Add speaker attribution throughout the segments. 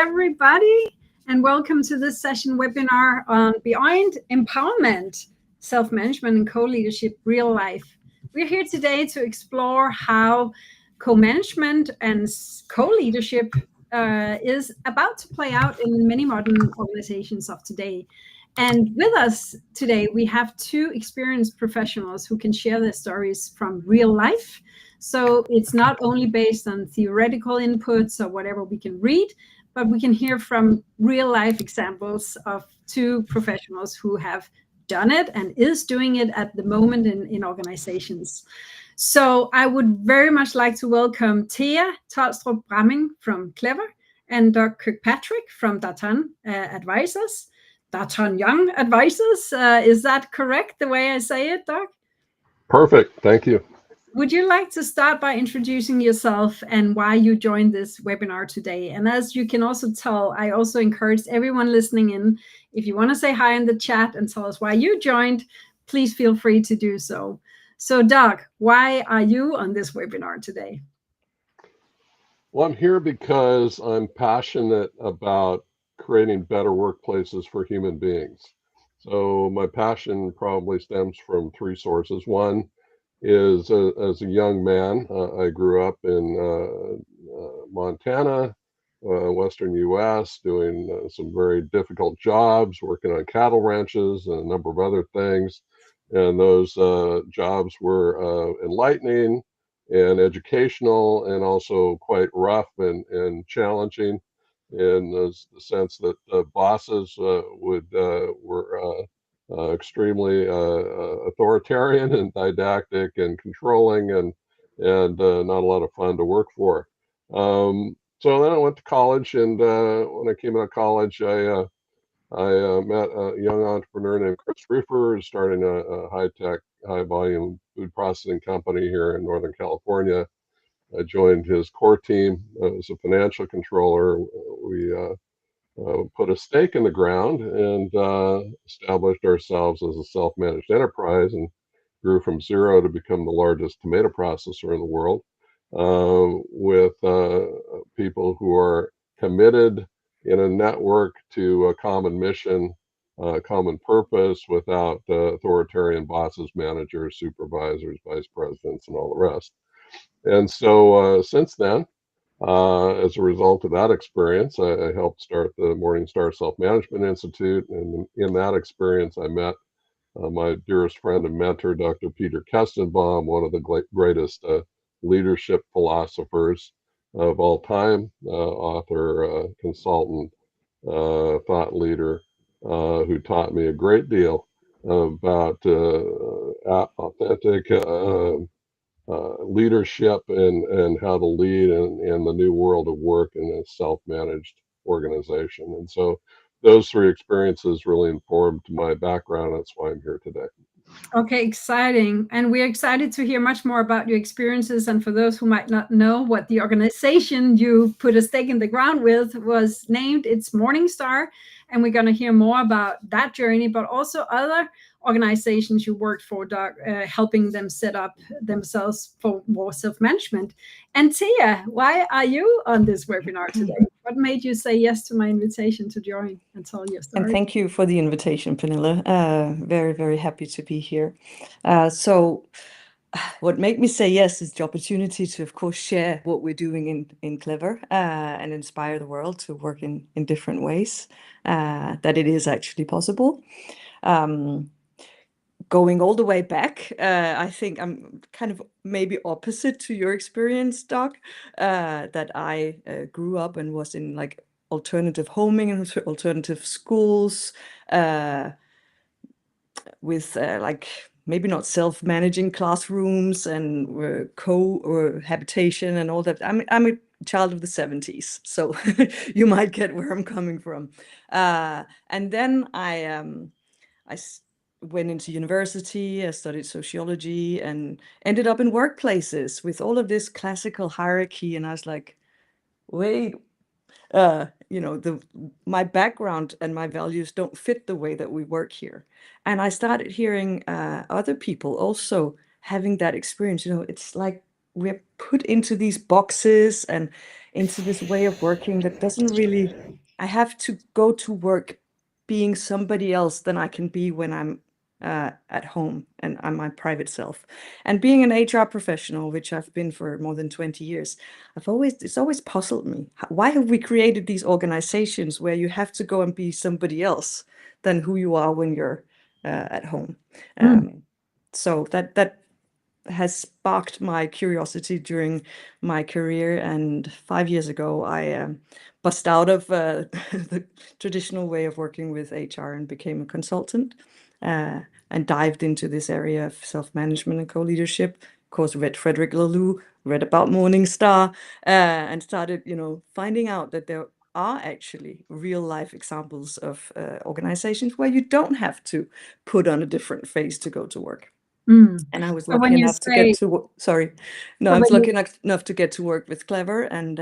Speaker 1: everybody, and welcome to this session webinar on Beyond Empowerment, Self-Management and Co-Leadership Real Life. We're here today to explore how co-management and co-leadership is about to play out in many modern organizations of today. And with us today, we have two experienced professionals who can share their stories from real life. So it's not only based on theoretical inputs or whatever we can read, but we can hear from real life examples of two professionals who have done it and is doing it at the moment in organizations. So I would very much like to welcome Thea Tolstrup Bramming from Clever and Doug Kirkpatrick from Darton Advisors. Darton Young Advisors, is that correct the way I say it, Doug?
Speaker 2: Perfect, thank you.
Speaker 1: Would you like to start by introducing yourself and why you joined this webinar today? And as you can also tell, I also encourage everyone listening in, if you want to say hi in the chat and tell us why you joined, please feel free to do so. So Doug, why are you on this webinar today?
Speaker 2: Well, I'm here because I'm passionate about creating better workplaces for human beings. So my passion probably stems from three sources. One is as a young man, I grew up in Montana, Western US, doing some very difficult jobs, working on cattle ranches and a number of other things. And those jobs were enlightening and educational and also quite rough and challenging in the sense that bosses were extremely authoritarian and didactic and controlling and not a lot of fun to work for. So then I went to college, and when I came out of college, I met a young entrepreneur named Chris Ruffer, who's starting a high-tech, high-volume food processing company here in Northern California. I joined his core team as a financial controller. We put a stake in the ground and established ourselves as a self-managed enterprise and grew from zero to become the largest tomato processor in the world, with people who are committed in a network to a common mission, common purpose, without authoritarian bosses, managers, supervisors, vice presidents, and all the rest. And so since then, as a result of that experience, I helped start the Morningstar Self-Management Institute. And in that experience, I met my dearest friend and mentor, Dr. Peter Kestenbaum, one of the greatest leadership philosophers of all time, author, consultant, thought leader, who taught me a great deal about authentic leadership and how to lead in the new world of work in a self-managed organization. And so those three experiences really informed my background. That's why I'm here today.
Speaker 1: Okay, exciting. And we're excited to hear much more about your experiences. And for those who might not know what the organization you put a stake in the ground with was named, it's Morningstar. And we're going to hear more about that journey, but also other organizations you worked for, Doug, helping them set up themselves for more self-management. And Tia, why are you on this webinar today? What made you say yes to my invitation to join and tell your story?
Speaker 3: And thank you for the invitation, Pernille. Very, very happy to be here. So what made me say yes is the opportunity to, of course, share what we're doing in Clever and inspire the world to work in different ways, that it is actually possible. Going all the way back, I think I'm kind of maybe opposite to your experience, Doc, that I grew up and was in like alternative homing and alternative schools with like maybe not self-managing classrooms and cohabitation and all that. I'm a child of the 70s, so you might get where I'm coming from. And then I went into university, I studied sociology and ended up in workplaces with all of this classical hierarchy. And I was like, wait, my background and my values don't fit the way that we work here. And I started hearing other people also having that experience. It's like we're put into these boxes and into this way of working that doesn't really I have to go to work being somebody else than I can be when I'm at home and I'm my private self. And being an HR professional, which I've been for more than 20 years, it's always puzzled me. Why have we created these organizations where you have to go and be somebody else than who you are when you're at home? So that has sparked my curiosity during my career. And 5 years ago, I bust out of the traditional way of working with HR and became a consultant, and dived into this area of self-management and co-leadership. Of course, read Frederick Laloux, read about Morningstar, and started, finding out that there are actually real life examples of organizations where you don't have to put on a different face to go to work. And I was
Speaker 1: So when
Speaker 3: lucky
Speaker 1: you
Speaker 3: enough to get to
Speaker 1: so
Speaker 3: I was
Speaker 1: when
Speaker 3: lucky enough to get to work with Clever, and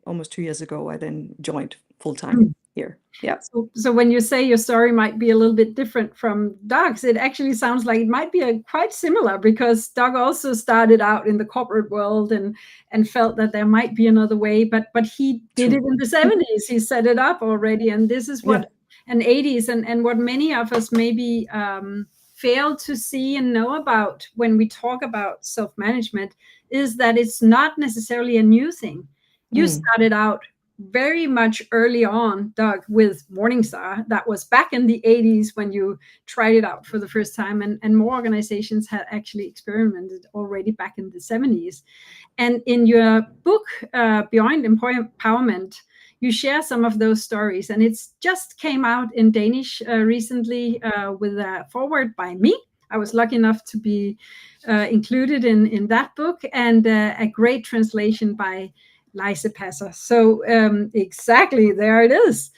Speaker 3: almost 2 years ago, I then joined full time here. Yeah.
Speaker 1: So when you say your story might be a little bit different from Doug's, it actually sounds like it might be quite similar, because Doug also started out in the corporate world and felt that there might be another way, but he did it in the 70s. He set it up already, and this is what and 80s and what many of us maybe fail to see and know about when we talk about self-management is that it's not necessarily a new thing. You started out very much early on, Doug, with Morningstar. That was back in the 80s when you tried it out for the first time, and more organizations had actually experimented already back in the 70s. And in your book, Beyond Empowerment, you share some of those stories, and it's just came out in Danish recently with a foreword by me. I was lucky enough to be included in that book, and a great translation by Lise Passer. So exactly, there it is.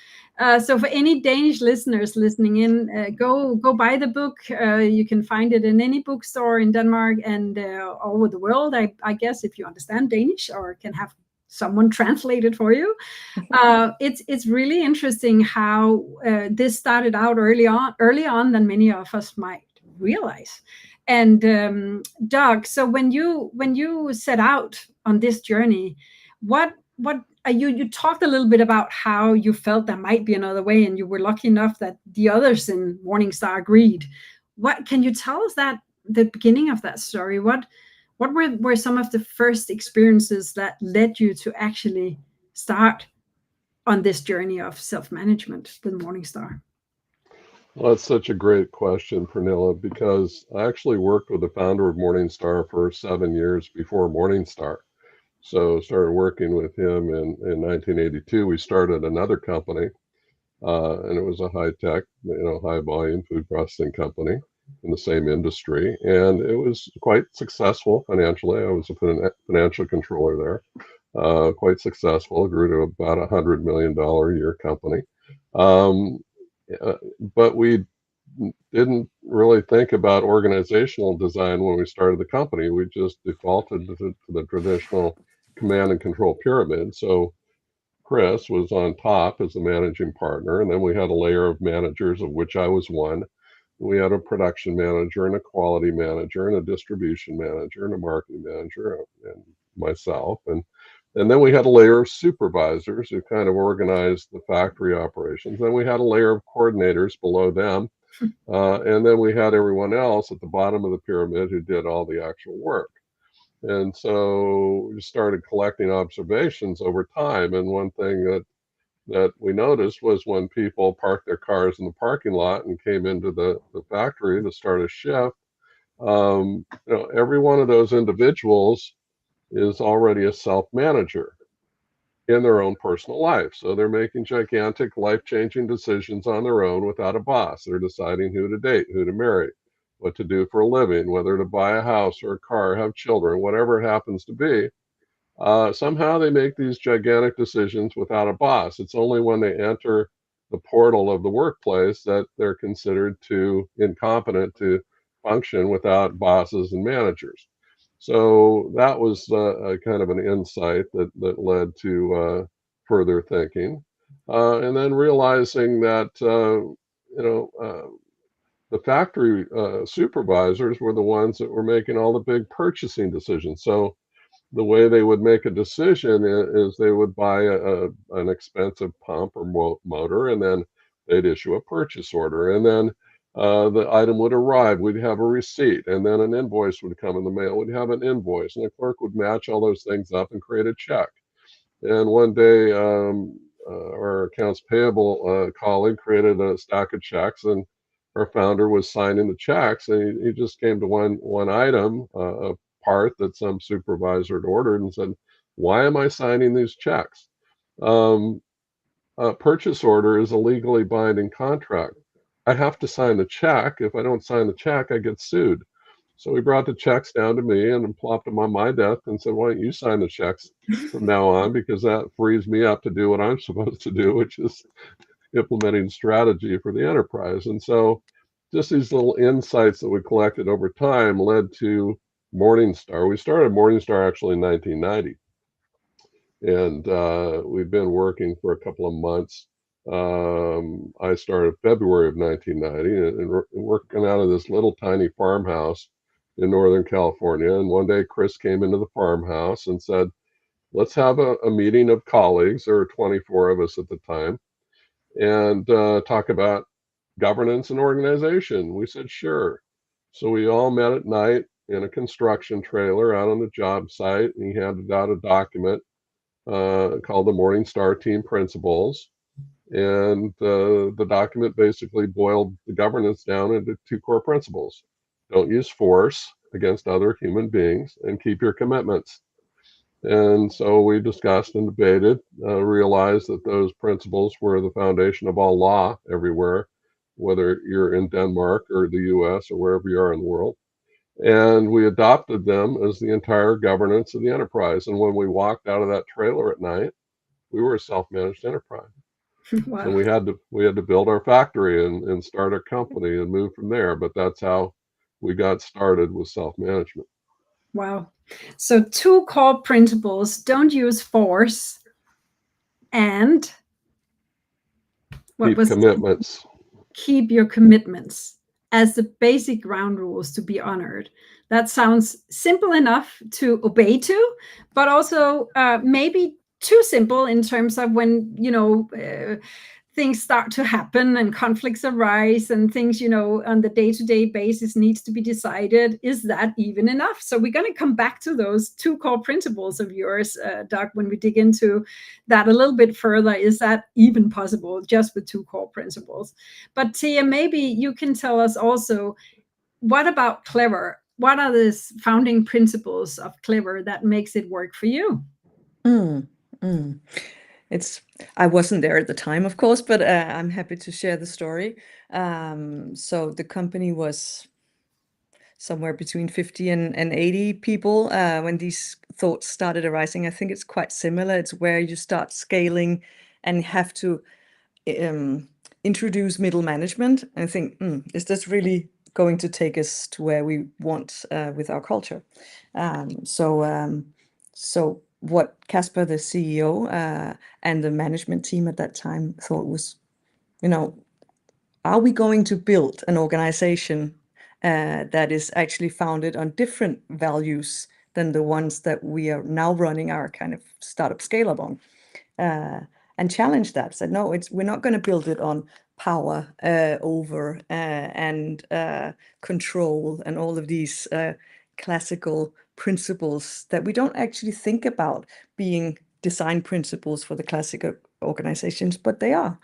Speaker 1: So for any Danish listeners listening in, go buy the book. You can find it in any bookstore in Denmark and all over the world, I guess, if you understand Danish or can have someone translate it for you. It's really interesting how this started out early on than many of us might realize. And Doug, so when you set out on this journey, what you talked a little bit about how you felt there might be another way, and you were lucky enough that the others in Morningstar agreed. What can you tell us that the beginning of that story? What were some of the first experiences that led you to actually start on this journey of self-management with Morningstar?
Speaker 2: Well, that's such a great question, Pernilla, because I actually worked with the founder of Morningstar for 7 years before Morningstar. So started working with him in 1982. We started another company, and it was a high-tech, high-volume food processing company in the same industry, and it was quite successful financially. I was a financial controller there, quite successful. Grew to about $100 million a year company, but we didn't really think about organizational design when we started the company. We just defaulted to the traditional command and control pyramid. So Chris was on top as the managing partner, and then we had a layer of managers, of which I was one. We had a production manager and a quality manager and a distribution manager and a marketing manager and myself. And then we had a layer of supervisors who kind of organized the factory operations. Then we had a layer of coordinators below them. And then we had everyone else at the bottom of the pyramid who did all the actual work. And so we started collecting observations over time. And one thing that we noticed was when people parked their cars in the parking lot and came into the factory to start a shift, every one of those individuals is already a self-manager in their own personal life. So they're making gigantic life-changing decisions on their own without a boss. They're deciding who to date, who to marry, what to do for a living, whether to buy a house or a car, have children, whatever it happens to be. Somehow they make these gigantic decisions without a boss. It's only when they enter the portal of the workplace that they're considered too incompetent to function without bosses and managers. So that was a kind of an insight that led to further thinking, and then realizing that the factory supervisors were the ones that were making all the big purchasing decisions. So the way they would make a decision is they would buy an expensive pump or motor, and then they'd issue a purchase order, and then the item would arrive. We'd have a receipt, and then an invoice would come in the mail. We'd have an invoice, and the clerk would match all those things up and create a check. And one day, our accounts payable colleague created a stack of checks, and our founder was signing the checks, and he just came to one item, a part that some supervisor had ordered, and said, "Why am I signing these checks? A purchase order is a legally binding contract. I have to sign the check. If I don't sign the check, I get sued." So he brought the checks down to me and plopped them on my desk and said, "Why don't you sign the checks from now on? Because that frees me up to do what I'm supposed to do, which is implementing strategy for the enterprise." And so just these little insights that we collected over time led to Morningstar. We started Morningstar actually in 1990. And we've been working for a couple of months. I started February of 1990 and working out of this little tiny farmhouse in Northern California. And one day Chris came into the farmhouse and said, "Let's have a meeting of colleagues." There were 24 of us at the time, and talk about governance and organization. We said, "Sure." So we all met at night in a construction trailer out on the job site, and he handed out a document called the Morningstar Team Principles. And the document basically boiled the governance down into two core principles. Don't use force against other human beings, and keep your commitments. And so we discussed and debated, realized that those principles were the foundation of all law everywhere, whether you're in Denmark or the US or wherever you are in the world. And we adopted them as the entire governance of the enterprise. And when we walked out of that trailer at night, we were a self-managed enterprise.
Speaker 1: Wow.
Speaker 2: And we had to build our factory and start our company and move from there. But that's how we got started with self-management.
Speaker 1: Wow. So 2 core principles: don't use force, and what
Speaker 2: Keep
Speaker 1: was
Speaker 2: commitments.
Speaker 1: keep your commitments as the basic ground rules to be honored. That sounds simple enough to obey to, but also maybe too simple in terms of when, things start to happen and conflicts arise and things, on the day-to-day basis needs to be decided. Is that even enough? So we're going to come back to those 2 core principles of yours, Doug, when we dig into that a little bit further. Is that even possible just with 2 core principles? But Tia, maybe you can tell us also, what about Clever? What are the founding principles of Clever that makes it work for you?
Speaker 3: I wasn't there at the time, of course, but I'm happy to share the story. So the company was somewhere between 50 and 80 people when these thoughts started arising. I think it's quite similar. It's where you start scaling and have to introduce middle management and think, is this really going to take us to where we want with our culture? So what Casper, the CEO, and the management team at that time thought was, are we going to build an organization that is actually founded on different values than the ones that we are now running our kind of startup scale-up on? And challenge that. Said, no, we're not going to build it on power over and control and all of these classical principles that we don't actually think about being design principles for the classic organizations, but they are.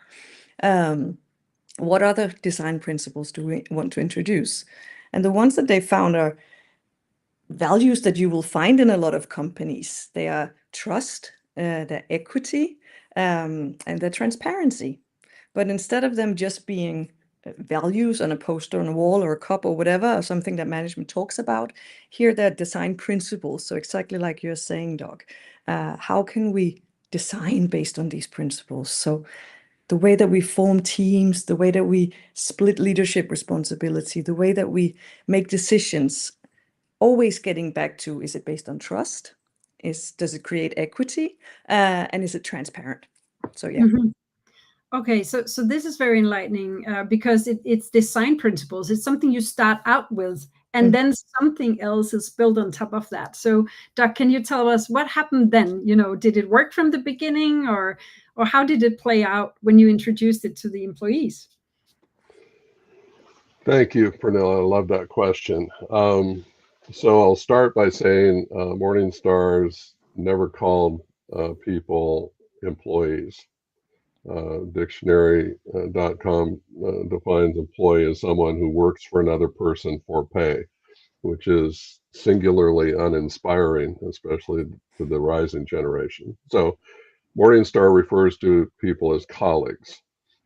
Speaker 3: What other design principles do we want to introduce? And the ones that they found are values that you will find in a lot of companies. They are trust, their equity, and their transparency. But instead of them just being values on a poster on a wall or a cup or whatever, or something that management talks about, here they're design principles. So exactly like you're saying, Doc, how can we design based on these principles? So the way that we form teams, the way that we split leadership responsibility, the way that we make decisions, always getting back to, is it based on trust? Does it create equity? And is it transparent? So yeah.
Speaker 1: Mm-hmm. Okay, so this is very enlightening because it's design principles. It's something you start out with and then something else is built on top of that. So, Doc, can you tell us what happened then? Did it work from the beginning, or how did it play out when you introduced it to the employees?
Speaker 2: Thank you, Pernilla. I love that question. So I'll start by saying Morningstar's never called people employees. Dictionary.com defines employee as someone who works for another person for pay, which is singularly uninspiring, especially to the rising generation. So Morningstar refers to people as colleagues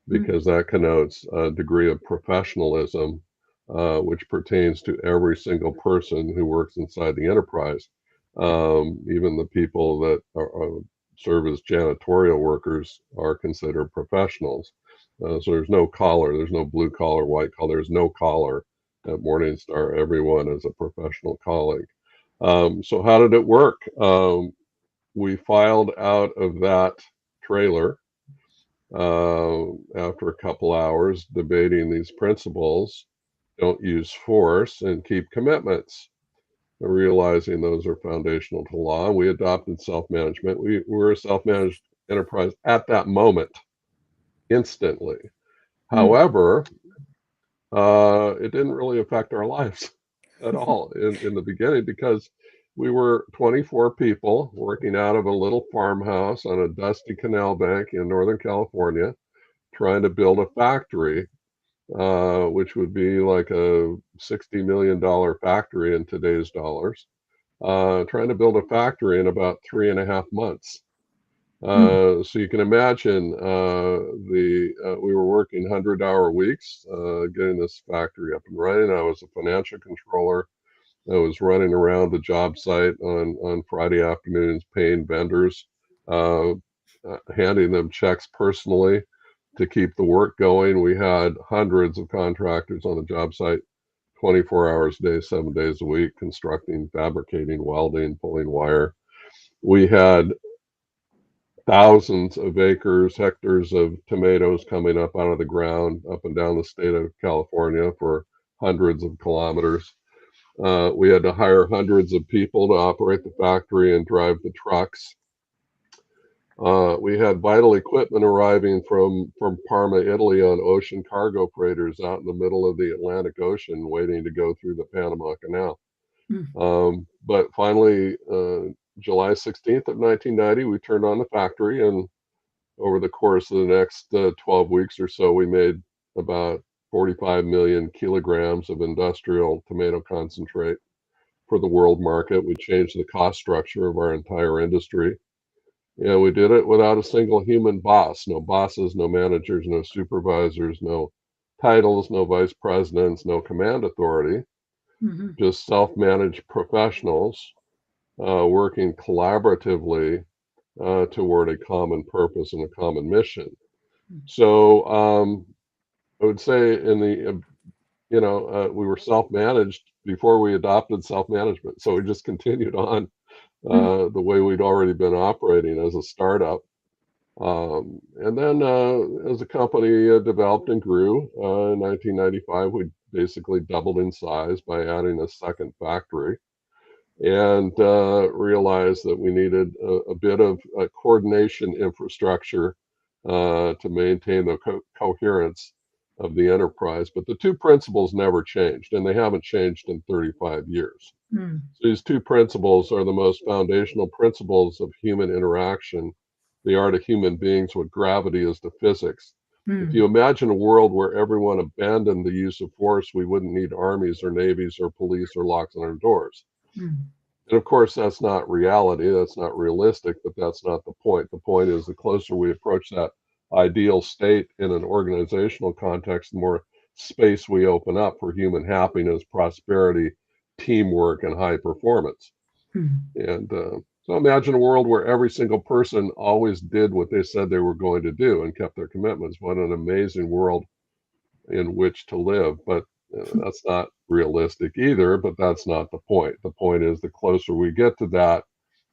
Speaker 2: because that connotes a degree of professionalism, which pertains to every single person who works inside the enterprise. Even the people that serve as janitorial workers are considered professionals. So there's no collar, there's no blue collar, white collar, there's no collar at Morningstar. Everyone is a professional colleague. So how did it work? We filed out of that trailer after a couple hours debating these principles. Don't use force and keep commitments. Realizing those are foundational to law. We adopted self-management. We were a self-managed enterprise at that moment, instantly. However, it didn't really affect our lives at all in the beginning, because we were 24 people working out of a little farmhouse on a dusty canal bank in Northern California, trying to build a factory, which would be like a $60 million factory in today's dollars, trying to build a factory in about 3.5 months. So you can imagine we were working 100-hour weeks getting this factory up and running. I was a financial controller. I was running around the job site on Friday afternoons, paying vendors, handing them checks personally to keep the work going. We had hundreds of contractors on the job site, 24 hours a day, 7 days a week, constructing, fabricating, welding, pulling wire. We had thousands of acres, hectares of tomatoes coming up out of the ground up and down the state of California for hundreds of kilometers. We had to hire hundreds of people to operate the factory and drive the trucks. We had vital equipment arriving from Parma, Italy on ocean cargo freighters out in the middle of the Atlantic Ocean waiting to go through the Panama Canal. But finally, July 16th of 1990, we turned on the factory, and over the course of the next 12 weeks or so, we made about 45 million kilograms of industrial tomato concentrate for the world market. We changed the cost structure of our entire industry. Yeah, we did it without a single human boss. No bosses, no managers, no supervisors, no titles, no vice presidents, no command authority. Just self-managed professionals working collaboratively toward a common purpose and a common mission. So I would say we were self-managed before we adopted self-management. So we just continued on the way we'd already been operating as a startup. And then as the company developed and grew, in 1995, we basically doubled in size by adding a second factory, and realized that we needed a bit of coordination infrastructure to maintain the coherence of the enterprise. But the two principles never changed, and they haven't changed in 35 years. So these two principles are the most foundational principles of human interaction. They are to human beings what gravity is to physics. If you imagine a world where everyone abandoned the use of force, we wouldn't need armies or navies or police or locks on our doors. And of course, that's not reality, that's not realistic, but that's not the point. The point is, the closer we approach that ideal state in an organizational context, the more space we open up for human happiness, prosperity, teamwork, and high performance. And so imagine a world where every single person always did what they said they were going to do and kept their commitments. What an amazing world in which to live. But that's not realistic either, but that's not the point. The point is, the closer we get to that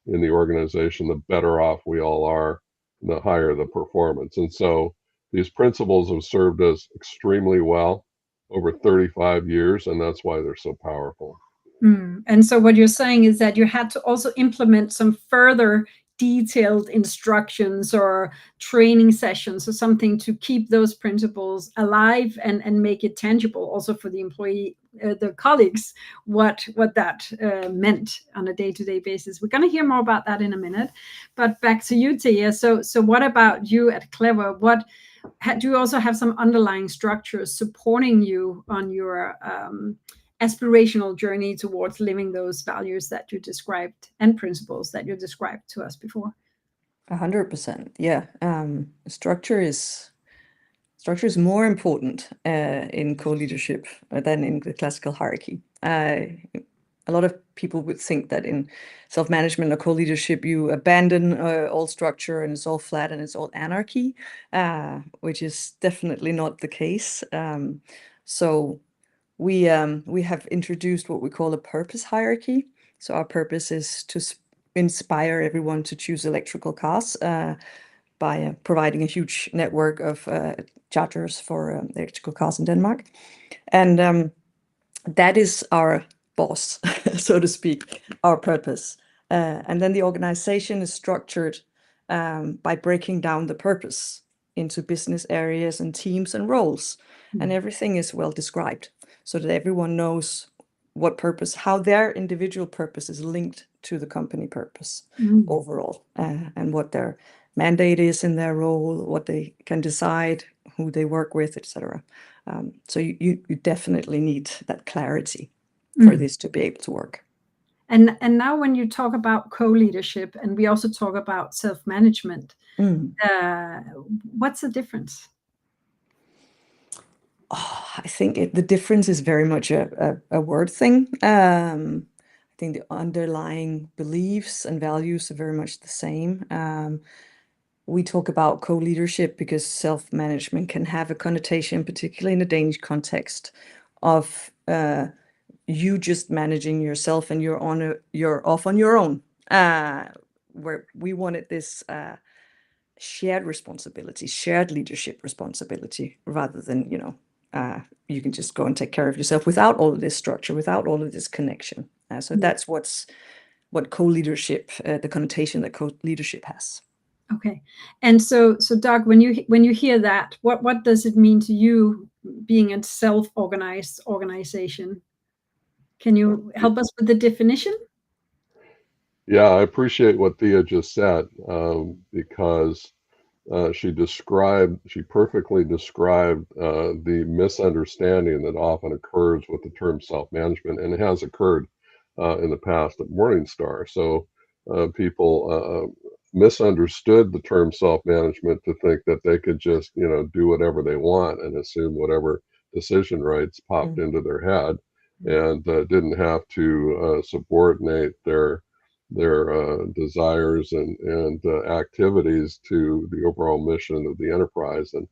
Speaker 2: in the organization, the better off we all are, the higher the performance. And so these principles have served us extremely well. over 35 years, and that's why they're so powerful.
Speaker 1: And so what you're saying is that you had to also implement some further detailed instructions or training sessions or something to keep those principles alive and make it tangible also for the employee, the colleagues, what that meant on a day-to-day basis. We're going to hear more about that in a minute, but back to you, Tia. So what about you at Clever? Do you also have some underlying structures supporting you on your aspirational journey towards living those values that you described and principles that you described to us before?
Speaker 3: 100%. Yeah. Structure is more important in co-leadership than in the classical hierarchy. A lot of people would think that in self-management or co-leadership, you abandon all structure and it's all flat and it's all anarchy, which is definitely not the case. So we have introduced what we call a purpose hierarchy. So our purpose is to inspire everyone to choose electrical cars by providing a huge network of chargers for electrical cars in Denmark. And that is our boss, so to speak, our purpose. And then the organization is structured by breaking down the purpose into business areas and teams and roles. And everything is well described so that everyone knows what purpose, how their individual purpose is linked to the company purpose overall, and what their mandate is in their role, what they can decide, who they work with, etc. So you definitely need that clarity for this to be able to work.
Speaker 1: And now when you talk about co-leadership, and we also talk about self-management, what's the difference?
Speaker 3: I think the difference is very much a word thing. I think the underlying beliefs and values are very much the same. We talk about co-leadership because self-management can have a connotation, particularly in a Danish context, of you just managing yourself and you're off on your own. Where we wanted this shared responsibility, shared leadership responsibility, rather than you can just go and take care of yourself without all of this structure, without all of this connection. So that's what co-leadership, the connotation that co-leadership has.
Speaker 1: Okay, and so Doug, when you hear that, what does it mean to you being a self-organized organization? Can you help us with the definition?
Speaker 2: Yeah, I appreciate what Thea just said, because she perfectly described the misunderstanding that often occurs with the term self-management, and it has occurred in the past at Morningstar. So people misunderstood the term self-management to think that they could just, do whatever they want and assume whatever decision rights popped into their head, and didn't have to subordinate their desires and activities to the overall mission of the enterprise and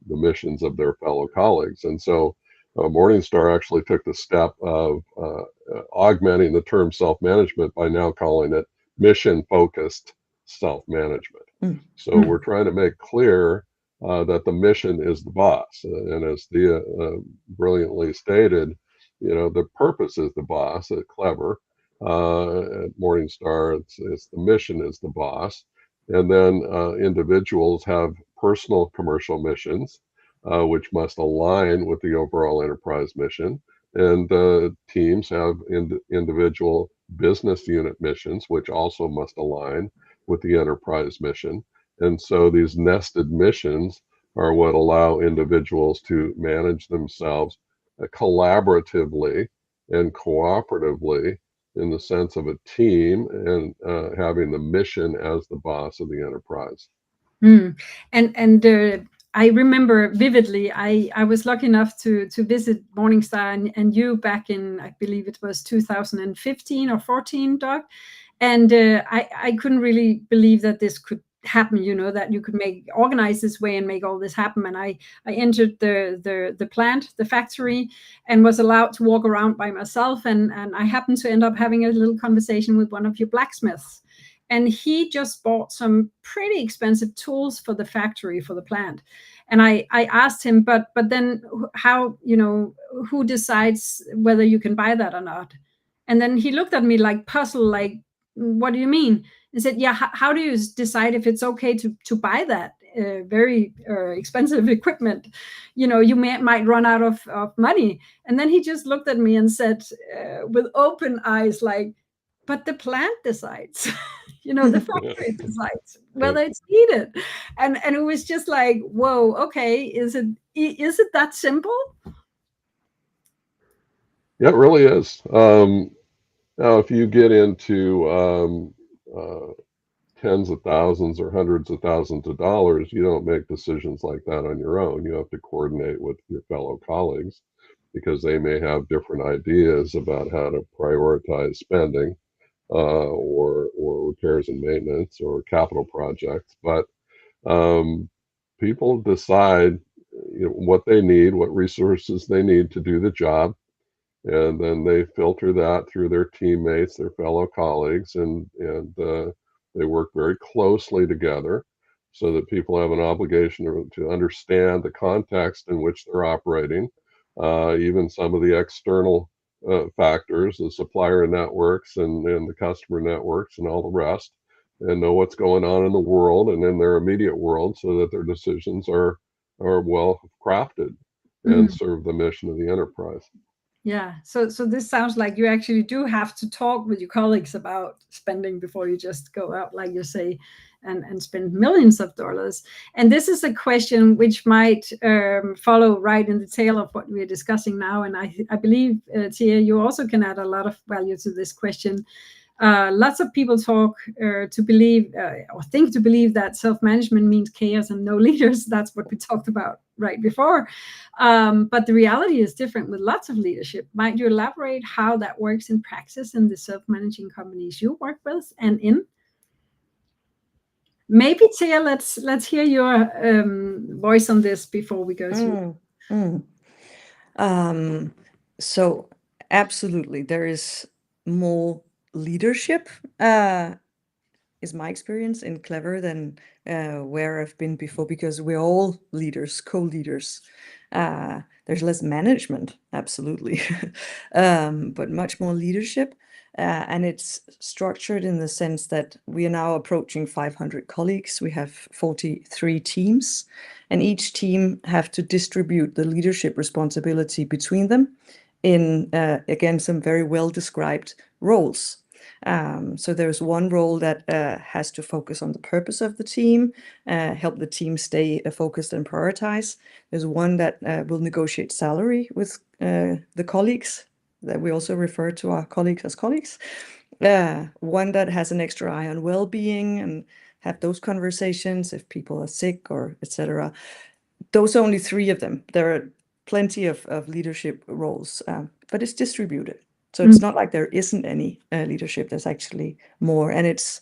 Speaker 2: the missions of their fellow colleagues. And so Morningstar actually took the step of augmenting the term self-management by now calling it mission-focused self-management. So we're trying to make clear that the mission is the boss. And as Thea brilliantly stated, the purpose is the boss at Clever. At Morningstar, it's the mission is the boss. And then individuals have personal commercial missions, which must align with the overall enterprise mission. And teams have individual business unit missions, which also must align with the enterprise mission. And so these nested missions are what allow individuals to manage themselves collaboratively and cooperatively in the sense of a team, and having the mission as the boss of the enterprise.
Speaker 1: And I remember vividly, I was lucky enough to visit Morningstar and you back in, I believe it was 2015 or 14, Doug. And I couldn't really believe that this could happen, that you could organize this way and make all this happen. And I entered the plant, the factory, and was allowed to walk around by myself. And I happened to end up having a little conversation with one of your blacksmiths. and he just bought some pretty expensive tools for the factory, for the plant. And I asked him, but then how, who decides whether you can buy that or not? And then he looked at me like puzzled, like, what do you mean? And said, yeah, how do you decide if it's okay to buy that very expensive equipment? You might run out of money. And then he just looked at me and said, with open eyes, like, but the plant decides. The factory decides whether it's needed. And it was just like, whoa, okay, is it that simple?
Speaker 2: Yeah, it really is. Now, if you get into tens of thousands or hundreds of thousands of dollars, you don't make decisions like that on your own. You have to coordinate with your fellow colleagues because they may have different ideas about how to prioritize spending or repairs and maintenance or capital projects. But people decide what they need, what resources they need to do the job. And then they filter that through their teammates, their fellow colleagues, and they work very closely together so that people have an obligation to understand the context in which they're operating, even some of the external factors, the supplier networks and the customer networks and all the rest, and know what's going on in the world and in their immediate world so that their decisions are well crafted and serve the mission of the enterprise.
Speaker 1: Yeah. So this sounds like you actually do have to talk with your colleagues about spending before you just go out, like you say, and spend millions of dollars. And this is a question which might follow right in the tail of what we're discussing now. And I believe, Tia, you also can add a lot of value to this question. Lots of people talk to believe or think to believe that self-management means chaos and no leaders. That's what we talked about right before. But the reality is different with lots of leadership. Might you elaborate how that works in practice in the self-managing companies you work with and in? Maybe, Tia, let's hear your voice on this before we go to.
Speaker 3: So absolutely, there is more leadership, is my experience in Clever than where I've been before, because we're all leaders, co-leaders. There's less management, absolutely, but much more leadership. And it's structured in the sense that we are now approaching 500 colleagues. We have 43 teams, and each team have to distribute the leadership responsibility between them in, again, some very well described roles. So there's one role that has to focus on the purpose of the team, help the team stay focused and prioritize. There's one that will negotiate salary with the colleagues, that we also refer to our colleagues as colleagues. One that has an extra eye on well-being and have those conversations if people are sick or etc. Those are only 3 of them. There are plenty of leadership roles, but it's distributed. So it's not like there isn't any leadership. There's actually more, and it's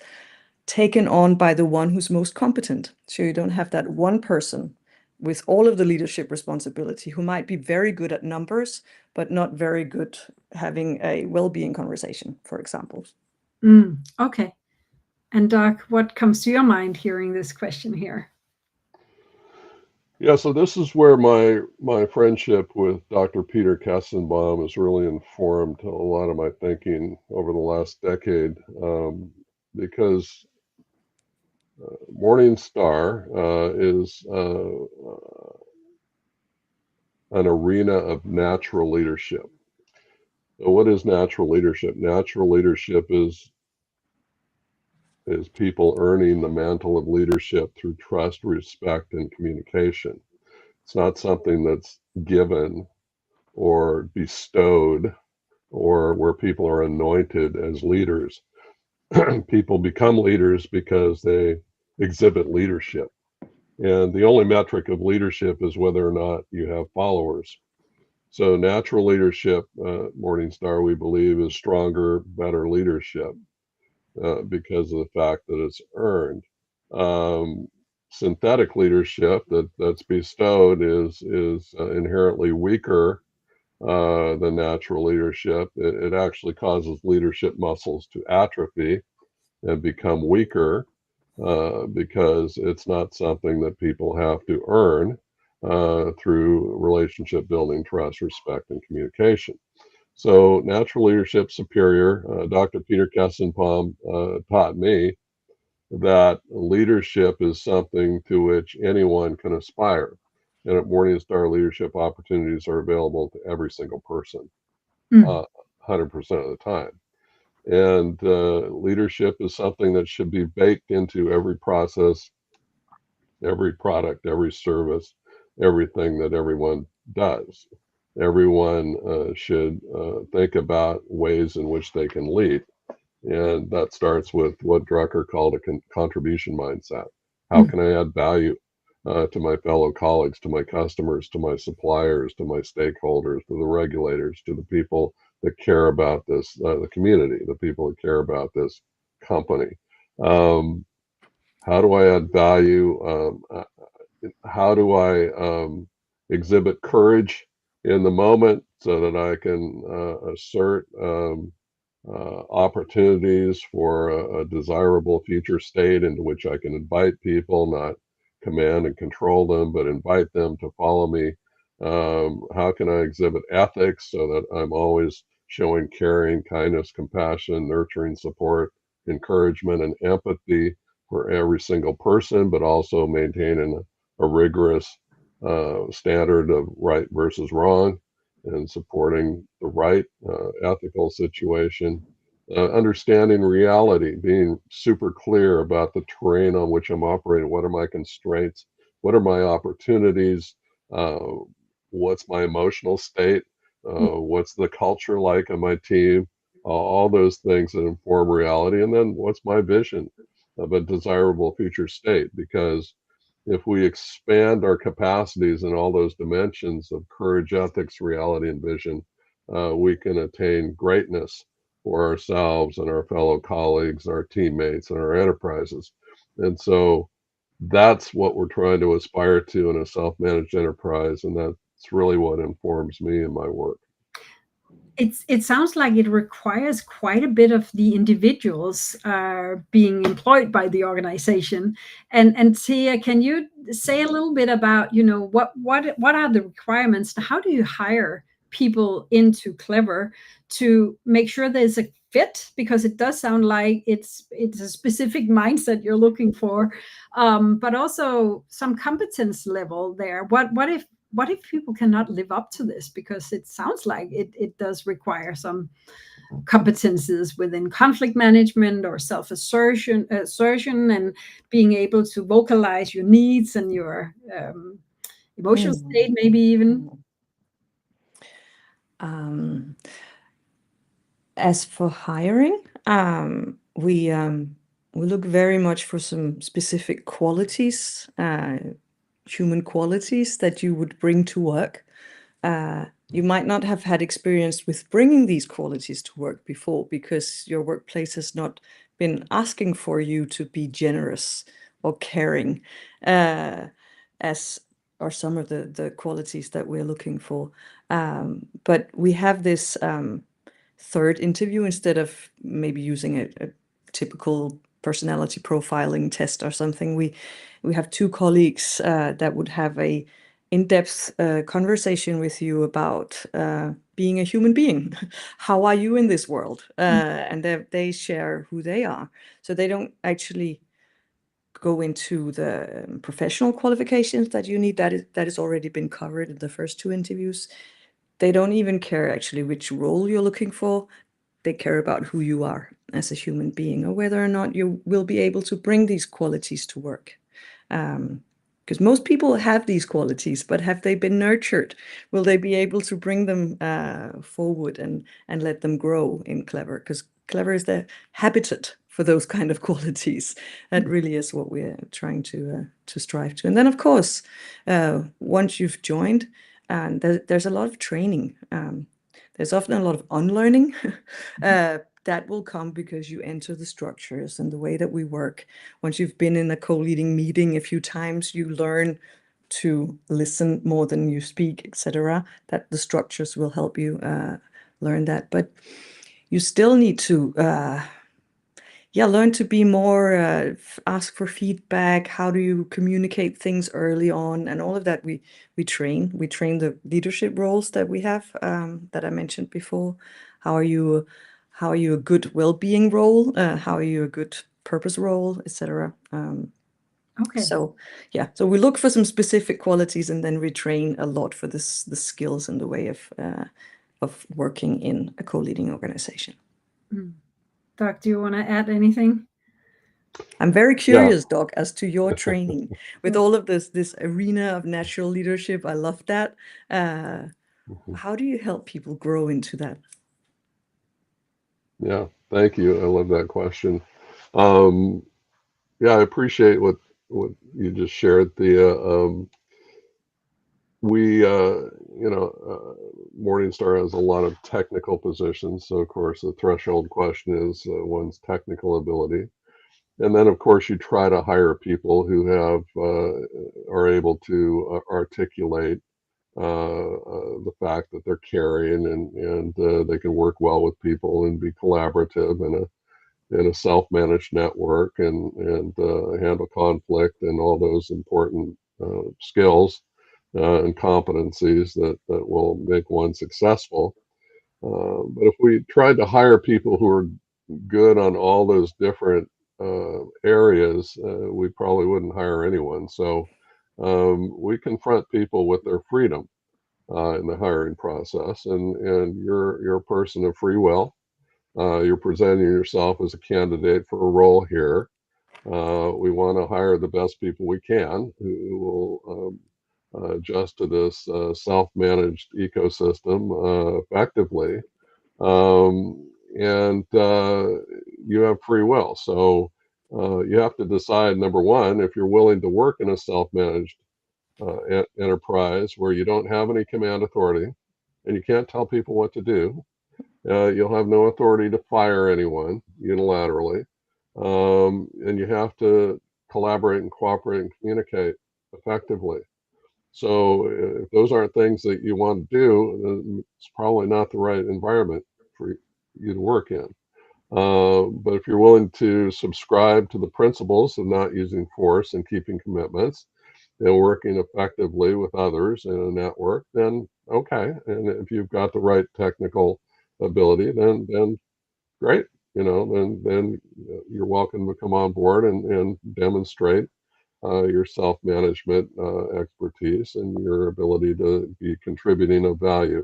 Speaker 3: taken on by the one who's most competent. So you don't have that one person with all of the leadership responsibility who might be very good at numbers, but not very good having a well-being conversation, for example.
Speaker 1: Okay. And Doc, what comes to your mind hearing this question here?
Speaker 2: Yeah, so this is where my friendship with Dr. Peter Kessenbaum has really informed a lot of my thinking over the last decade, because Morningstar is an arena of natural leadership. So what is natural leadership? Natural leadership is people earning the mantle of leadership through trust, respect, and communication. It's not something that's given or bestowed or where people are anointed as leaders. People become leaders because they exhibit leadership. And the only metric of leadership is whether or not you have followers. So natural leadership, Morningstar, we believe, is stronger, better leadership because of the fact that it's earned. Synthetic leadership that's bestowed is inherently weaker than natural leadership. It actually causes leadership muscles to atrophy, and become weaker because it's not something that people have to earn through relationship building, trust, respect, and communication. So natural leadership superior, Dr. Peter Kessenbaum taught me that leadership is something to which anyone can aspire. And at Morningstar, leadership opportunities are available to every single person, 100% of the time. And leadership is something that should be baked into every process, every product, every service, everything that everyone does. Everyone should think about ways in which they can lead. And that starts with what Drucker called a contribution mindset. How can I add value to my fellow colleagues, to my customers, to my suppliers, to my stakeholders, to the regulators, to the people that care about this, the community, the people that care about this company? How do I add value? How do I exhibit courage in the moment so that I can assert opportunities for a desirable future state into which I can invite people, not command and control them, but invite them to follow me? How can I exhibit ethics so that I'm always showing caring, kindness, compassion, nurturing, support, encouragement, and empathy for every single person, but also maintaining a rigorous standard of right versus wrong and supporting the right ethical situation, understanding reality, being super clear about the terrain on which I'm operating. What are my constraints? What are my opportunities? Uh, what's my emotional state? What's the culture like on my team? All those things that inform reality. And then what's my vision of a desirable future state? Because if we expand our capacities in all those dimensions of courage, ethics, reality, and vision, we can attain greatness for ourselves and our fellow colleagues, our teammates, and our enterprises. And so that's what we're trying to aspire to in a self-managed enterprise, and that's really what informs me in my work.
Speaker 1: It sounds like it requires quite a bit of the individuals being employed by the organization. And Tia, can you say a little bit about, what are the requirements? How do you hire people into Clever to make sure there's a fit? Because it does sound like it's a specific mindset you're looking for, but also some competence level there. What if people cannot live up to this? Because it sounds like it does require some competences within conflict management or self-assertion, and being able to vocalize your needs and your emotional state, maybe even.
Speaker 3: As for hiring, we look very much for some specific qualities, human qualities that you would bring to work. You might not have had experience with bringing these qualities to work before because your workplace has not been asking for you to be generous or caring, as are some of the qualities that we're looking for. But we have this third interview instead of maybe using a typical personality profiling test or something. We have two colleagues that would have a in-depth conversation with you about being a human being. How are you in this world? And they share who they are. So they don't actually go into the professional qualifications that you need. That is already been covered in the first two interviews. They don't even care actually which role you're looking for. They care about who you are as a human being, or whether or not you will be able to bring these qualities to work. Because most people have these qualities, but have they been nurtured? Will they be able to bring them forward and let them grow in Clever? Because Clever is the habitat for those kind of qualities. That really is what we're trying to strive to. And then, of course, once you've joined, there's a lot of training. There's often a lot of unlearning that will come because you enter the structures and the way that we work. Once you've been in a co-leading meeting a few times, you learn to listen more than you speak, etc. That the structures will help you learn that. But you still need to learn to be more, ask for feedback. How do you communicate things early on, and all of that we train. We train the leadership roles that we have, that I mentioned before. How are you a good well-being role? How are you a good purpose role, etc.
Speaker 1: Okay.
Speaker 3: So we look for some specific qualities, and then we train a lot for the skills and the way of working in a co-leading organization.
Speaker 1: Doc, do you want to add anything?
Speaker 3: I'm very curious, Doc, as to your training with all of this arena of natural leadership. I love that. How do you help people grow into that?
Speaker 2: Yeah, thank you. I love that question. Yeah, I appreciate what you just shared. Morningstar has a lot of technical positions. So, of course, the threshold question is one's technical ability. And then, of course, you try to hire people who are able to articulate the fact that they're caring and they can work well with people and be collaborative in a self-managed network and handle conflict and all those important skills and competencies that will make one successful. But if we tried to hire people who are good on all those different areas, we probably wouldn't hire anyone. So we confront people with their freedom in the hiring process, and you're a person of free will. You're presenting yourself as a candidate for a role here. We want to hire the best people we can who will adjust to this self-managed ecosystem effectively. And you have free will. So you have to decide, number one, if you're willing to work in a self-managed enterprise where you don't have any command authority and you can't tell people what to do. You'll have no authority to fire anyone unilaterally. And you have to collaborate and cooperate and communicate effectively. So if those aren't things that you want to do, then it's probably not the right environment for you to work in. But if you're willing to subscribe to the principles of not using force and keeping commitments and working effectively with others in a network, then okay. And if you've got the right technical ability, then great. Then you're welcome to come on board and demonstrate your self-management expertise and your ability to be contributing of value.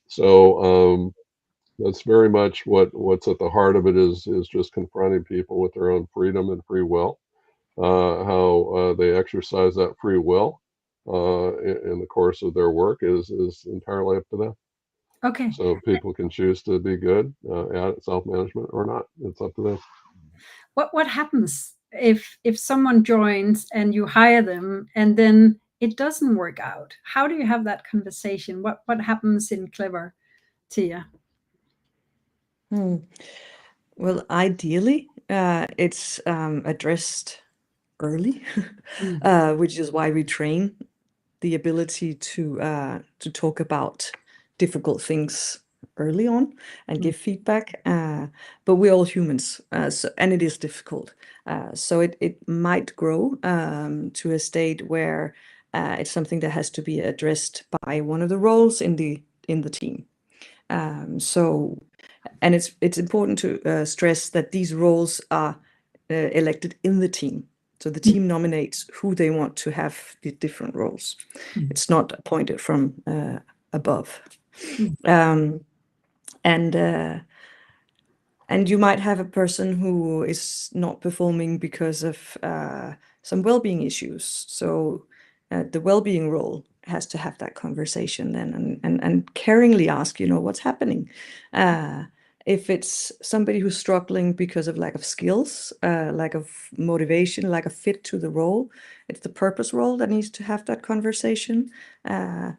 Speaker 2: So that's very much what's at the heart of it is just confronting people with their own freedom and free will. How they exercise that free will in the course of their work is entirely up to them.
Speaker 1: Okay.
Speaker 2: So people can choose to be good at self-management or not. It's up to them.
Speaker 1: What happens if someone joins and you hire them and then it doesn't work out? How do you have that conversation? What happens in Clever, Tia?
Speaker 3: Well, ideally, it's addressed early, which is why we train the ability to talk about difficult things early on and give feedback. But we're all humans, and it is difficult. So it might grow to a state where it's something that has to be addressed by one of the roles in the team. And it's important to stress that these roles are elected in the team. So the team nominates who they want to have the different roles. It's not appointed from above. And you might have a person who is not performing because of some well-being issues. So the well-being role has to have that conversation then and caringly ask, what's happening. If it's somebody who's struggling because of lack of skills, lack of motivation, lack of fit to the role, it's the purpose role that needs to have that conversation. And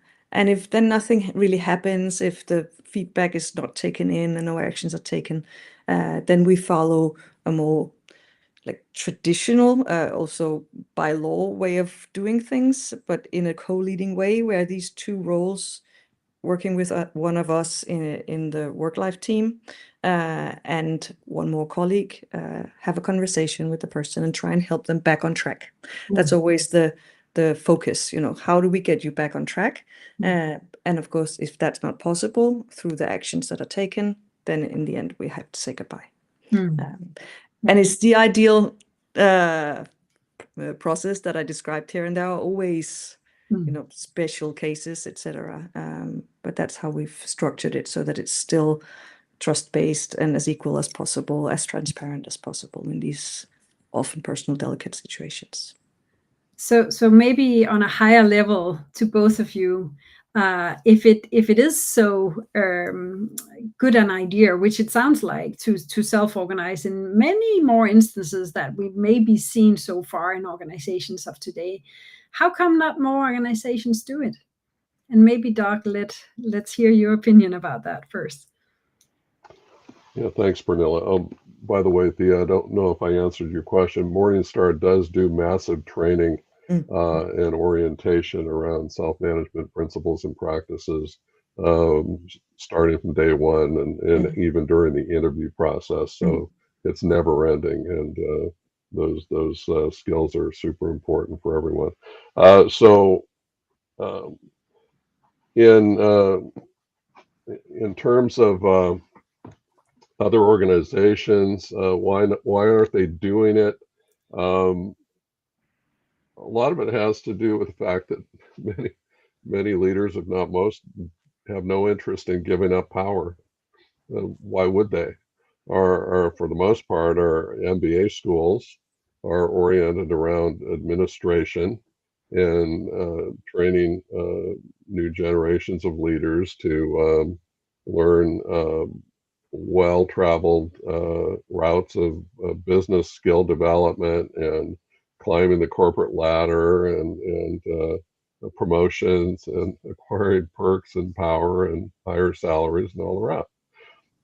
Speaker 3: if then nothing really happens, if the feedback is not taken in and no actions are taken, then we follow a more traditional, also by law way of doing things, but in a co-leading way where these two roles working with one of us in the work-life team and one more colleague, have a conversation with the person and try and help them back on track. That's always the focus, how do we get you back on track? And of course, if that's not possible through the actions that are taken, then in the end, we have to say goodbye. And it's the ideal process that I described here, and there are always special cases, etc. But that's how we've structured it, so that it's still trust-based and as equal as possible, as transparent as possible in these often personal, delicate situations.
Speaker 1: So maybe on a higher level to both of you, if it is so good an idea, which it sounds like, to self-organize in many more instances that we've maybe seen so far in organizations of today, how come not more organizations do it? And maybe Doc, let's hear your opinion about that first.
Speaker 2: Yeah, thanks, Pernilla. By the way, Thea, I don't know if I answered your question. Morningstar does do massive training and orientation around self-management principles and practices, starting from day one and even during the interview process. So it's never ending, and those skills are super important for everyone. In terms of other organizations, why aren't they doing it? A lot of it has to do with the fact that many leaders, if not most, have no interest in giving up power. Why would they? Or for the most part, our MBA schools are oriented around administration and training new generations of leaders to learn well-traveled routes of business skill development and climbing the corporate ladder and promotions and acquiring perks and power and higher salaries and all the rest.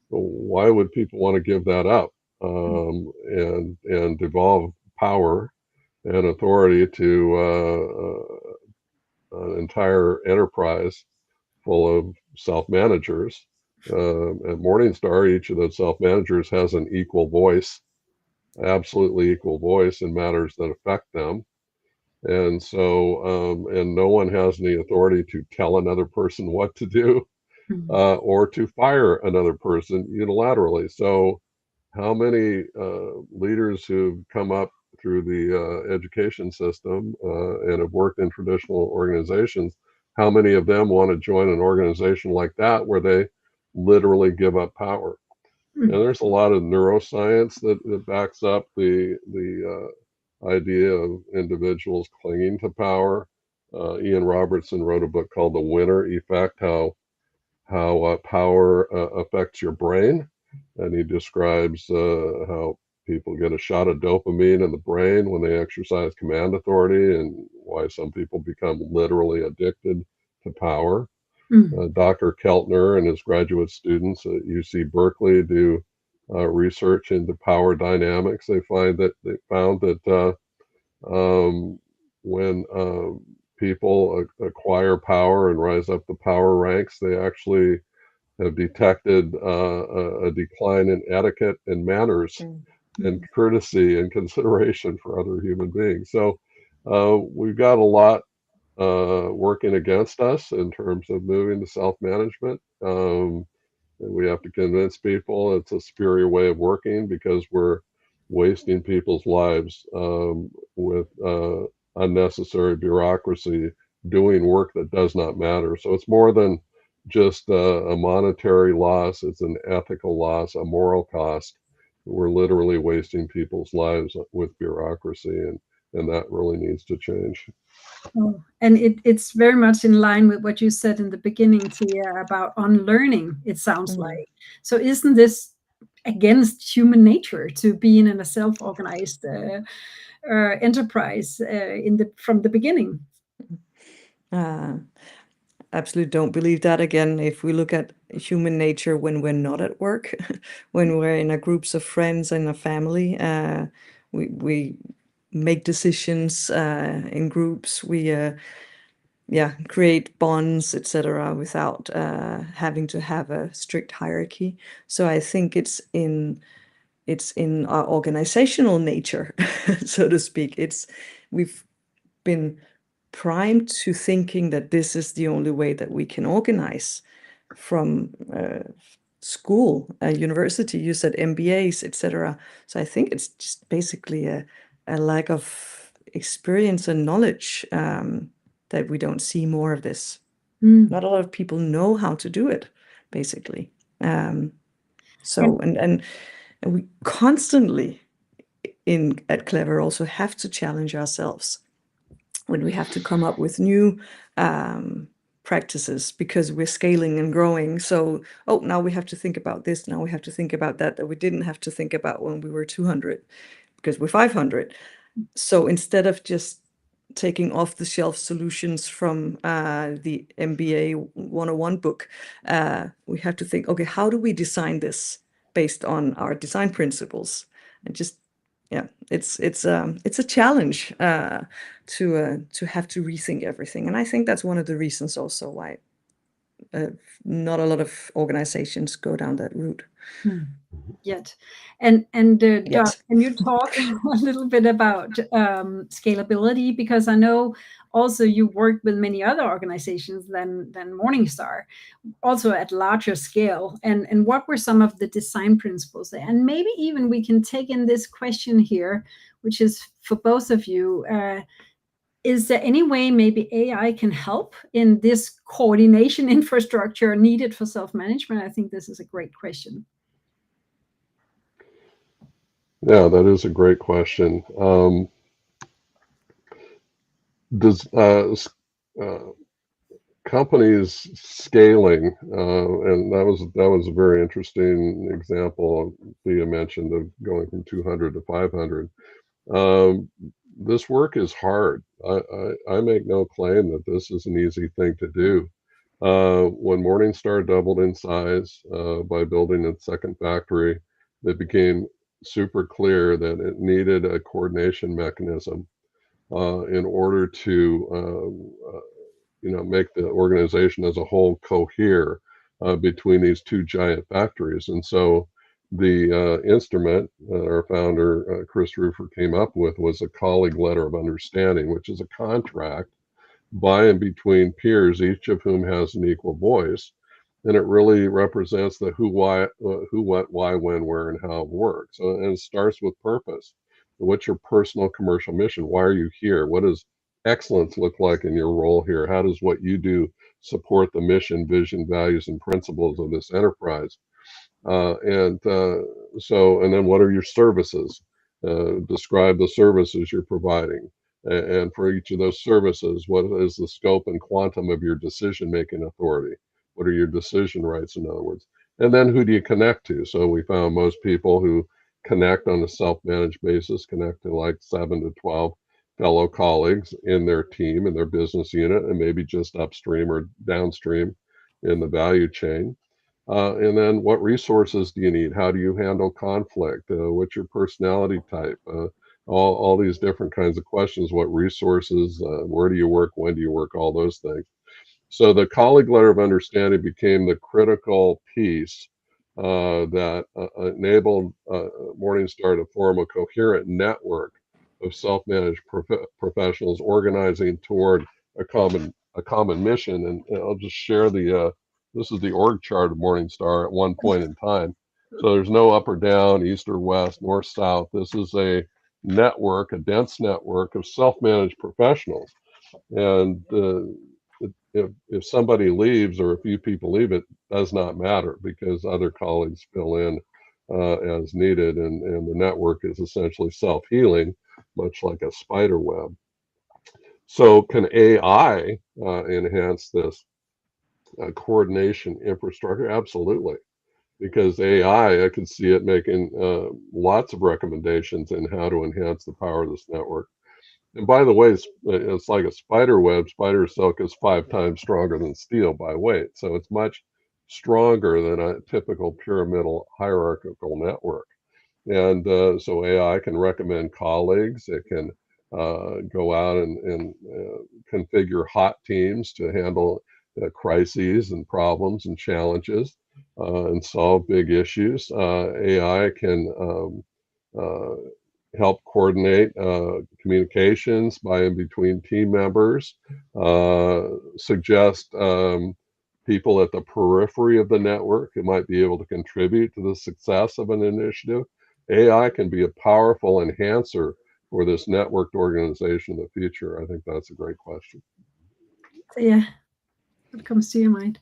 Speaker 2: So why would people want to give that up and devolve power and authority to an entire enterprise full of self-managers? At Morningstar, each of those self-managers has an equal voice, absolutely equal voice in matters that affect them. And so, and no one has any authority to tell another person what to do or to fire another person unilaterally. So how many leaders who've come up through the education system and have worked in traditional organizations, how many of them want to join an organization like that where they literally give up power? And there's a lot of neuroscience that backs up the idea of individuals clinging to power. Ian Robertson wrote a book called The Winner Effect, how power affects your brain, and he describes how people get a shot of dopamine in the brain when they exercise command authority, and why some people become literally addicted to power. Dr. Keltner and his graduate students at UC Berkeley do research into power dynamics. They found that when people acquire power and rise up the power ranks, they actually have detected a decline in etiquette and manners and courtesy and consideration for other human beings. So we've got a lot working against us in terms of moving to self-management. And we have to convince people it's a superior way of working, because we're wasting people's lives with unnecessary bureaucracy doing work that does not matter. So it's more than just a monetary loss. It's an ethical loss, a moral cost. We're literally wasting people's lives with bureaucracy, and that really needs to change.
Speaker 1: Oh, and it's very much in line with what you said in the beginning, Tia, about unlearning, it sounds like. So isn't this against human nature to be in a self-organized enterprise from the beginning?
Speaker 3: Absolutely don't believe that. Again, if we look at human nature when we're not at work, when we're in a groups of friends and a family, we make decisions in groups. We create bonds, etc., without having to have a strict hierarchy. So I think it's in our organizational nature, so to speak. We've been primed to thinking that this is the only way that we can organize from school, university. You said MBAs, etc. So I think it's just basically a lack of experience and knowledge that we don't see more of this. Not a lot of people know how to do it, basically. So and we constantly at Clever also have to challenge ourselves when we have to come up with new practices, because we're scaling and growing. So, now we have to think about this, now we have to think about that we didn't have to think about when we were 200, because we're 500. So instead of just taking off-the-shelf solutions from the MBA 101 book, we have to think, okay, how do we design this based on our design principles? And just it's a challenge to have to rethink everything. And I think that's one of the reasons also why not a lot of organizations go down that route
Speaker 1: yet. And
Speaker 3: yet.
Speaker 1: can you talk a little bit about scalability? Because I know also you work with many other organizations than Morningstar, also at larger scale. And what were some of the design principles there? And maybe even we can take in this question here, which is for both of you. Is there any way maybe AI can help in this coordination infrastructure needed for self-management? I think this is a great question.
Speaker 2: Yeah, that is a great question. Does companies scaling, and that was a very interesting example Thea mentioned of going from 200 to 500. This work is hard. I make no claim that this is an easy thing to do. When Morningstar doubled in size by building its second factory, it became super clear that it needed a coordination mechanism in order to make the organization as a whole cohere between these two giant factories. And so the instrument our founder, Chris Rufer, came up with was a colleague letter of understanding, which is a contract by and between peers, each of whom has an equal voice. And it really represents the who, what, why, when, where, and how it works. And it starts with purpose. What's your personal commercial mission? Why are you here? What does excellence look like in your role here? How does what you do support the mission, vision, values, and principles of this enterprise? And then what are your services? Describe the services you're providing. And for each of those services, what is the scope and quantum of your decision-making authority? What are your decision rights, in other words? And then who do you connect to? So we found most people who connect on a self-managed basis connect to like 7 to 12 fellow colleagues in their team, in their business unit, and maybe just upstream or downstream in the value chain. And then what resources do you need? How do you handle conflict? What's your personality type? All these different kinds of questions. What resources? Where do you work? When do you work? All those things. So the colleague letter of understanding became the critical piece that enabled Morningstar to form a coherent network of self-managed professionals organizing toward a common mission. And I'll just share this is the org chart of Morningstar at one point in time. So there's no up or down, east or west, north, south. This is a network, a dense network of self-managed professionals. And if somebody leaves or a few people leave, it does not matter because other colleagues fill in as needed. And the network is essentially self-healing, much like a spider web. So can AI enhance this coordination infrastructure? Absolutely. Because AI, I can see it making lots of recommendations in how to enhance the power of this network. And by the way, it's like a spider web. Spider silk is 5 times stronger than steel by weight. So it's much stronger than a typical pyramidal hierarchical network. And so AI can recommend colleagues. It can go out and configure hot teams to handle crises and problems and challenges and solve big issues. AI can help coordinate communications by and between team members, suggest people at the periphery of the network who might be able to contribute to the success of an initiative. AI can be a powerful enhancer for this networked organization in the future. I think that's a great question.
Speaker 1: So yeah, what comes to your mind?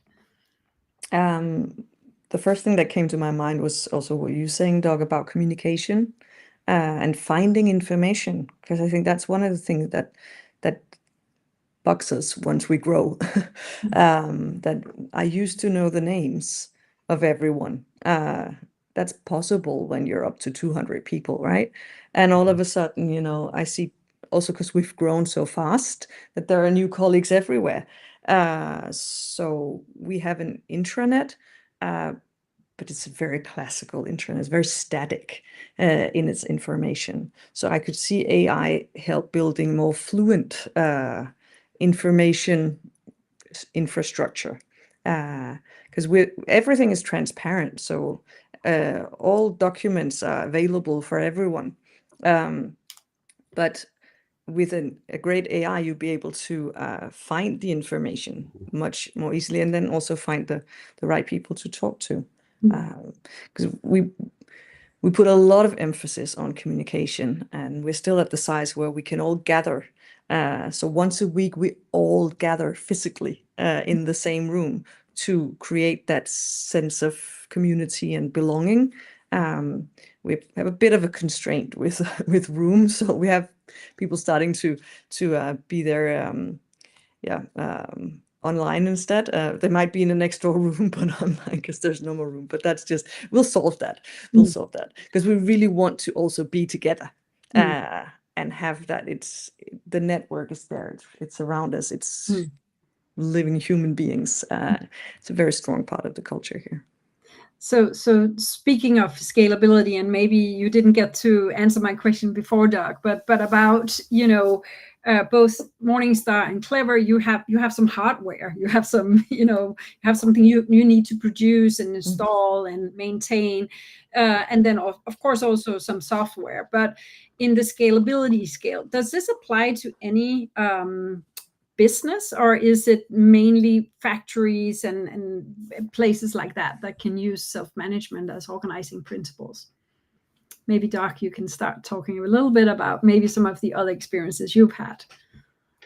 Speaker 3: The first thing that came to my mind was also what you were saying, Doug, about communication and finding information, because I think that's one of the things that bugs us once we grow. That I used to know the names of everyone. That's possible when you're up to 200 people, right? And all of a sudden, you know, I see also, because we've grown so fast, that there are new colleagues everywhere. So we have an intranet, but it's a very classical intranet. It's very static in its information. So I could see AI help building more fluent information infrastructure, because everything is transparent. So all documents are available for everyone. But with a great AI, you'll be able to find the information much more easily, and then also find the right people to talk to. Because we put a lot of emphasis on communication, and we're still at the size where we can all gather. So once a week, we all gather physically in the same room to create that sense of community and belonging. We have a bit of a constraint with rooms, so we have people starting to be there, online instead. They might be in the next door room, but online, because there's no more room. But that's just, we'll solve that. We'll solve that, because we really want to also be together and have that. It's the network is there. It's around us. It's living human beings. It's a very strong part of the culture here.
Speaker 1: So speaking of scalability, and maybe you didn't get to answer my question before, Doug, but about, you know, both Morningstar and Clever, you have some hardware, you have some, you know, you have something you need to produce and install and maintain, and then of course also some software. But in the scalability scale, does this apply to any business, or is it mainly factories and places like that can use self-management as organizing principles? Maybe Doc, you can start talking a little bit about maybe some of the other experiences you've had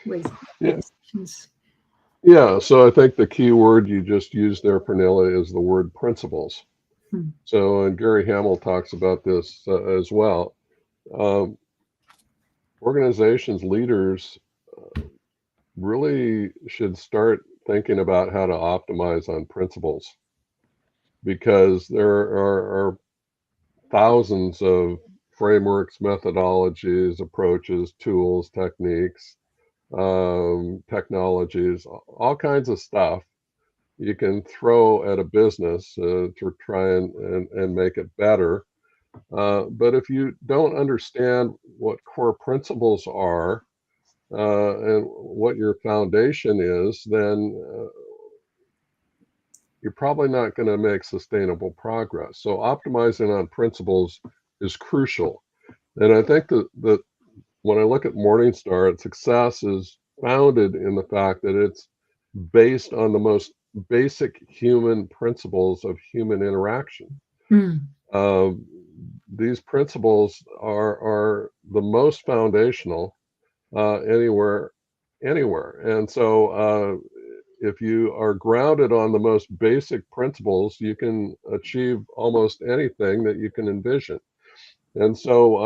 Speaker 1: with organizations.
Speaker 2: Yeah, so I think the key word you just used there, Pernilla, is the word principles. So, and Gary Hamel talks about this as well. Organizations, leaders really should start thinking about how to optimize on principles, because there are thousands of frameworks, methodologies, approaches, tools, techniques, technologies, all kinds of stuff you can throw at a business to try and make it better. But if you don't understand what core principles are and what your foundation is, then you're probably not going to make sustainable progress. So optimizing on principles is crucial. And I think that when I look at Morningstar, its success is founded in the fact that it's based on the most basic human principles of human interaction. These principles are the most foundational anywhere. And so if you are grounded on the most basic principles, you can achieve almost anything that you can envision. And so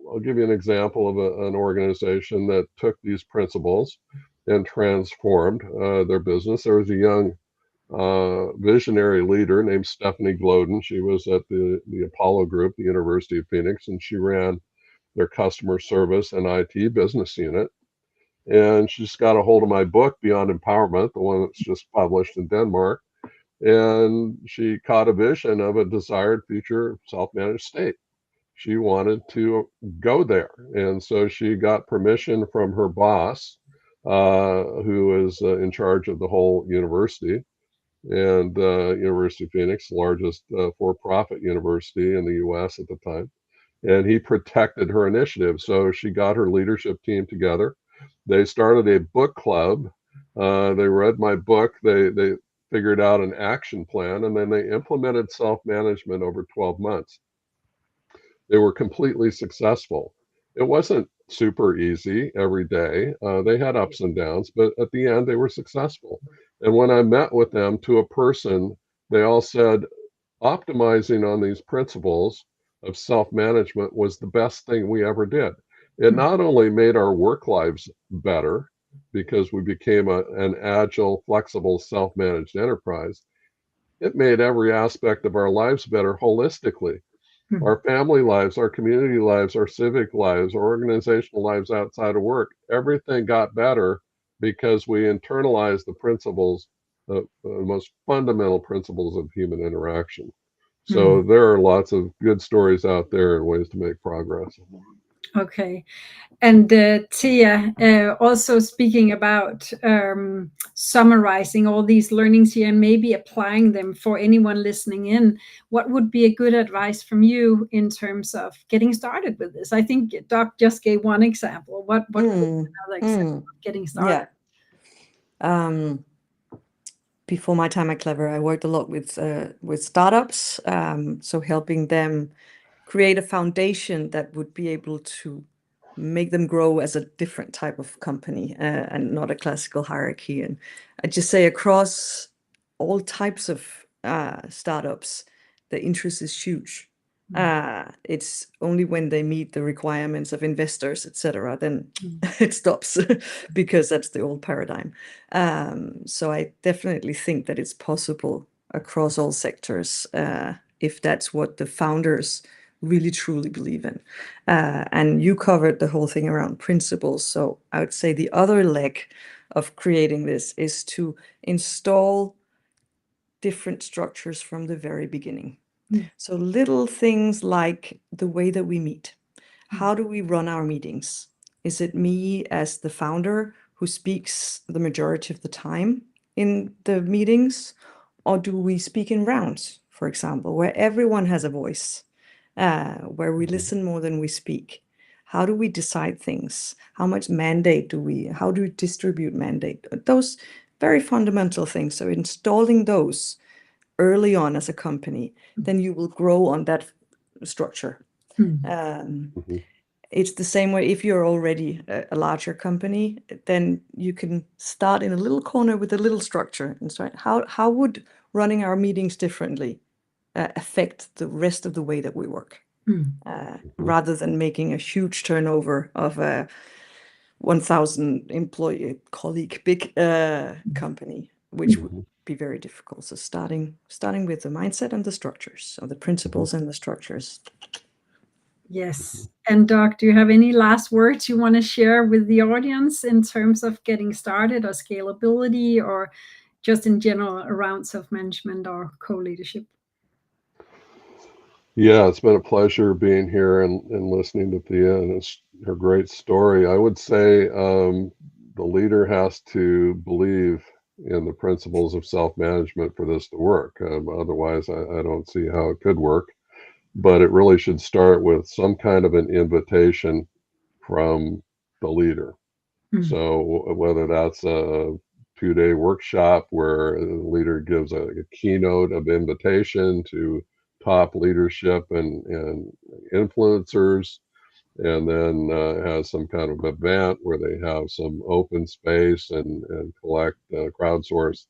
Speaker 2: I'll give you an example of an organization that took these principles and transformed their business. There was a young visionary leader named Stephanie Gloden. She was at the Apollo Group, the University of Phoenix, and she ran their customer service and IT business unit. And she just got a hold of my book, Beyond Empowerment, the one that's just published in Denmark. And she caught a vision of a desired future self-managed state. she wanted to go there. And so she got permission from her boss, who is in charge of the whole university. And University of Phoenix, largest for-profit university in the US at the time. And he protected her initiative. So she got her leadership team together. They started a book club. They read my book. They figured out an action plan, and then they implemented self-management over 12 months. They were completely successful. It wasn't super easy every day. They had ups and downs, but at the end, they were successful. And when I met with them to a person, they all said, optimizing on these principles of self-management was the best thing we ever did. It not only made our work lives better because we became an agile, flexible, self-managed enterprise, it made every aspect of our lives better holistically. Our family lives, our community lives, our civic lives, our organizational lives outside of work, everything got better because we internalized the principles, the most fundamental principles of human interaction. So there are lots of good stories out there and ways to make progress.
Speaker 1: Okay. And Tia, also speaking about summarizing all these learnings here and maybe applying them for anyone listening in, what would be a good advice from you in terms of getting started with this? I think Doc just gave one example. What would be another example of getting started?
Speaker 3: Yeah. Before my time at Clever, I worked a lot with startups, so helping them create a foundation that would be able to make them grow as a different type of company and not a classical hierarchy. And I just say across all types of startups, the interest is huge. It's only when they meet the requirements of investors, etc., then it stops because that's the old paradigm. So I definitely think that it's possible across all sectors if that's what the founders really truly believe in. And you covered the whole thing around principles. So I would say the other leg of creating this is to install different structures from the very beginning. So little things like the way that we meet. How do we run our meetings? Is it me as the founder who speaks the majority of the time in the meetings? Or do we speak in rounds, for example, where everyone has a voice, where we listen more than we speak? How do we decide things? How much mandate how do we distribute mandate? Those very fundamental things. So installing those early on as a company, then you will grow on that structure. It's the same way if you're already a larger company, then you can start in a little corner with a little structure and start. How would running our meetings differently affect the rest of the way that we work, rather than making a huge turnover of a 1,000 employee colleague big company, which would be very difficult. So starting with the mindset and the structures, so the principles and the structures.
Speaker 1: Yes. And Doc, do you have any last words you want to share with the audience in terms of getting started or scalability or just in general around self-management or co-leadership?
Speaker 2: Yeah, it's been a pleasure being here and listening to Thea and her great story. I would say the leader has to believe in the principles of self-management for this to work. Otherwise, I don't see how it could work. But it really should start with some kind of an invitation from the leader. So whether that's a 2-day workshop where the leader gives a keynote of invitation to top leadership and influencers, and then has some kind of event where they have some open space and collect crowdsource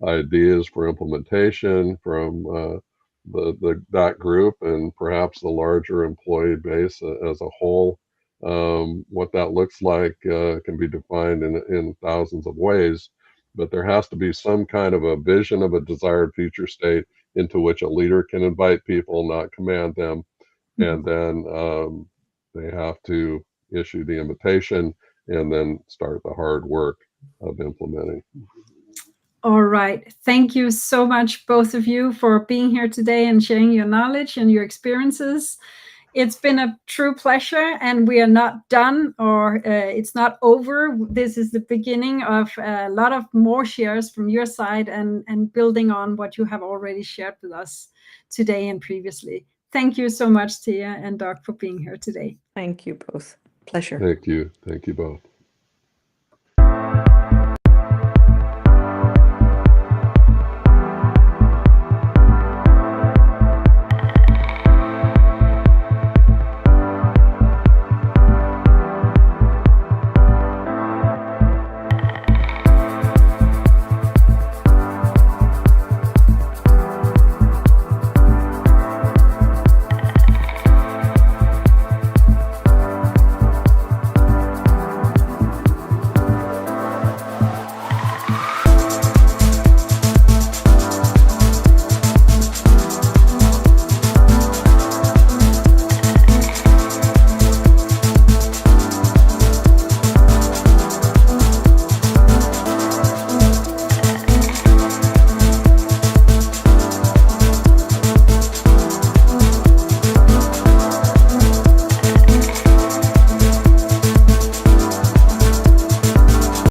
Speaker 2: ideas for implementation from that group and perhaps the larger employee base as a whole. What that looks like can be defined in thousands of ways, but there has to be some kind of a vision of a desired future state into which a leader can invite people, not command them. And then they have to issue the invitation and then start the hard work of implementing.
Speaker 1: All right. Thank you so much, both of you, for being here today and sharing your knowledge and your experiences. It's been a true pleasure, and we are not done, or it's not over. This is the beginning of a lot of more shares from your side, and building on what you have already shared with us today and previously. Thank you so much, Tia and Doug, for being here today.
Speaker 3: Thank you both. Pleasure.
Speaker 2: Thank you. Thank you both.